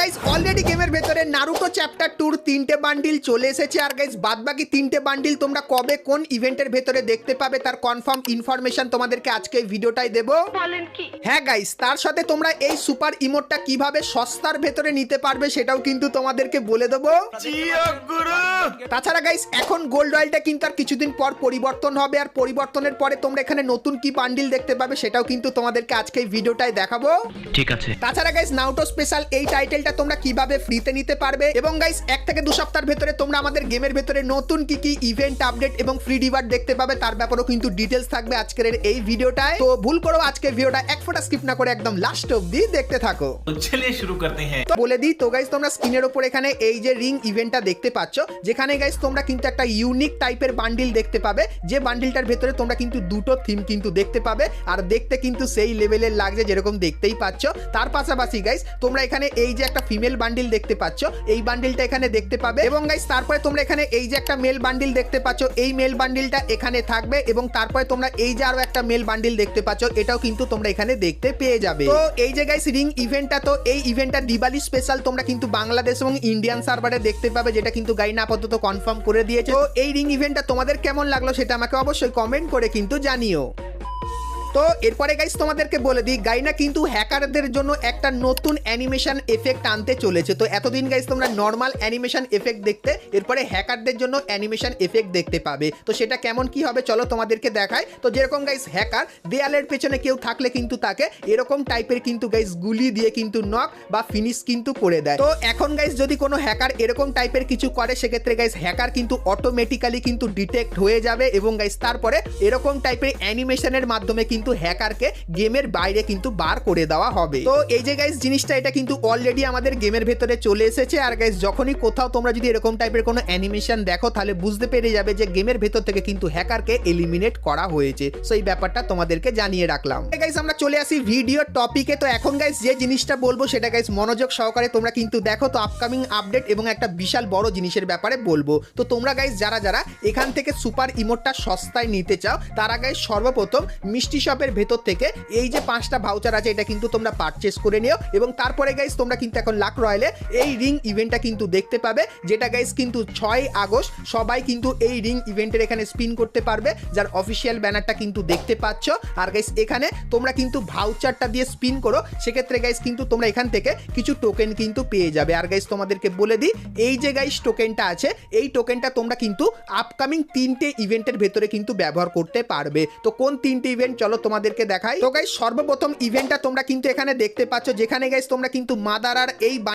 Guys already গেমের ভেতরে Naruto chapter 2 তিনটে বান্ডিল চলে এসেছে। আর গাইস বাদবাকি তিনটে বান্ডিল তোমরা কবে কোন ইভেন্টের ভেতরে দেখতে পাবে তার কনফার্ম ইনফরমেশন তোমাদেরকে আজকে এই ভিডিওটাই দেবো। বলেন কি? হ্যাঁ গাইস, তার সাথে তোমরা এই সুপার ইমোটটা কিভাবে সস্তার ভেতরে নিতে পারবে সেটাও কিন্তু তোমাদেরকে বলে দেবো। তাছাড়া গাইস এখন গোল্ড রয়্যালটা কিন্তু আর কিছুদিন পর পরিবর্তন হবে, আর পরিবর্তনের পরে তোমরা এখানে নতুন কি বান্ডিল দেখতে পাবে সেটাও কিন্তু তোমাদেরকে আজকে এই ভিডিওটাই দেখাবো। ঠিক আছে। তাছাড়া গাইস নারুটো স্পেশাল এই টাইটেলটা তোমরা কিভাবে ফ্রিতে নিতে পারবে, এবং গাইস 1 থেকে 2 সপ্তাহের ভেতরে তোমরা আমাদের গেমের ভেতরে নতুন কি কি ইভেন্ট আপডেট এবং ফ্রি রিওয়ার্ড দেখতে পাবে তার ব্যাপারেও কিন্তু ডিটেইলস থাকবে আজকের এই ভিডিওটায়। তো ভুল করো আজকের ভিডিওটা এক ফোঁটা স্কিপ না করে একদম লাস্ট অবধি দেখতে থাকো। তো চলিয়ে শুরু করতে হ্যাঁ। তো বলে দিই, তো গাইস তোমরা স্ক্রিনের উপর এখানে এই যে রিং ইভেন্টটা দেখতে পাচ্ছ, যেখানে গাইস তোমরা কিন্তু একটা ইউনিক টাইপের বান্ডিল দেখতে পাবে, যে বান্ডিলটার ভেতরে তোমরা কিন্তু দুটো থিম কিন্তু দেখতে পাবে, আর দেখতে কিন্তু সেই লেভেলের লাগছে যেরকম দেখতেই পাচ্ছ। তার পাশাপাশি গাইস তোমরা এখানে এই যে একটা ফিমেল বান্ডিল দেখতে পাচ্ছ, এই বান্ডিলটা এখানে দেখতে পাবে, এবং গাইস তারপরে তোমরা এখানে এই যে একটা মেল বান্ডিল দেখতে পাচ্ছ, এই মেল বান্ডিলটা এখানে থাকবে, এবং তারপরে তোমরা এই যে আরো একটা মেল বান্ডিল দেখতে পাচ্ছ, এটাও কিন্তু তোমরা এখানে দেখতে পেয়ে যাবে। তো এই যে গাইস রিং ইভেন্টটা, তো এই ইভেন্টটা দিওয়ালি স্পেশাল তোমরা কিন্তু বাংলাদেশ এবং ইন্ডিয়ান সার্ভারে দেখতে পাবে, যেটা কিন্তু গাইনা আপাতত কনফার্ম করে দিয়েছে। তো এই রিং ইভেন্টটা তোমাদের কেমন লাগলো সেটা আমাকে অবশ্যই কমেন্ট করে কিন্তু জানিও। তো এরপরে গাইস তোমাদেরকে বলে দিই, গাইনা কিন্তু হ্যাকারদের জন্য একটা নতুন অ্যানিমেশন এফেক্ট আনতে চলেছে। তো এতদিন গাইস তোমরা নর্মাল অ্যানিমেশন এফেক্ট দেখতে, এরপরে হ্যাকারদের জন্য অ্যানিমেশন এফেক্ট দেখতে পাবে। তো সেটা কেমন কি হবে চলো তোমাদেরকে দেখাই। তো যেরকম গাইস হ্যাকার দেয়ালের পেছনে কেউ থাকলে কিন্তু তাকে এরকম টাইপের কিন্তু গাইস গুলি দিয়ে কিন্তু নক বা ফিনিশ কিন্তু করে দেয়। তো এখন গাইস যদি কোনো হ্যাকার এরকম টাইপের কিছু করে, সেক্ষেত্রে গাইস হ্যাকার কিন্তু অটোমেটিক্যালি কিন্তু ডিটেক্ট হয়ে যাবে, এবং গাইস তারপরে এরকম টাইপের অ্যানিমেশনের মাধ্যমে কিন্তু হ্যাকারকে গেমের বাইরে কিন্তু বার করে দেওয়া হবে। তো এই যে গাইস জিনিসটা এটা কিন্তু অলরেডি আমাদের গেমের ভেতরে চলে এসেছে। আর গাইস যখনই কোথাও তোমরা যদি এরকম টাইপের কোনো অ্যানিমেশন দেখো, তাহলে বুঝতে পেরে যাবে যে গেমের ভেতর থেকে কিন্তু হ্যাকারকে এলিমিনেট করা হয়েছে। সো এই ব্যাপারটা তোমাদেরকে জানিয়ে রাখলাম। গাইস আমরা চলে আসি ভিডিও টপিকে। তো এখন গাইস যে জিনিসটা বলবো সেটা গাইস মনোযোগ সহকারে তোমরা কিন্তু দেখো। তো আপকামিং আপডেট এবং একটা বিশাল বড় জিনিসের ব্যাপারে বলবো। তো তোমরা গাইস যারা যারা এখান থেকে সুপার ইমোটটা সস্তায় নিতে চাও, তারা গাইস সর্বপ্রথম মিষ্টি শপের ভেতর থেকে এই যে 5টা ভাউচার আছে এটা কিন্তু তোমরা পারচেস করে নিও, এবং তারপরে গাইস তোমরা কিন্তু এখন লাক রয়্যালে এই রিং ইভেন্টটা কিন্তু দেখতে পাবে, যেটা গাইস কিন্তু 6 আগস্ট সবাই কিন্তু এই রিং ইভেন্টের এখানে স্পিন করতে পারবে, যার অফিসিয়াল ব্যানারটা কিন্তু দেখতে পাচ্ছ। আর গাইস এখানে তোমরা কিন্তু ভাউচারটা দিয়ে স্পিন করো, সেক্ষেত্রে গাইস কিন্তু তোমরা এখান থেকে কিছু টোকেন কিন্তু পেয়ে যাবে। আর গাইস তোমাদেরকে বলে দিই, এই যে গাইস টোকেনটা আছে, এই টোকেনটা তোমরা কিন্তু আপকামিং 3টে ইভেন্টের ভেতরে কিন্তু ব্যবহার করতে পারবে। তো কোন 3টে ইভেন্ট চলো তোমাদেরকে দেখাই। তো গাইস সর্বপ্রথম ইভেন্টটা তোমরা কিন্তু এখানে দেখতে পাচ্ছ, যেখানে গাইস তোমরা কিন্তু মাদারার এই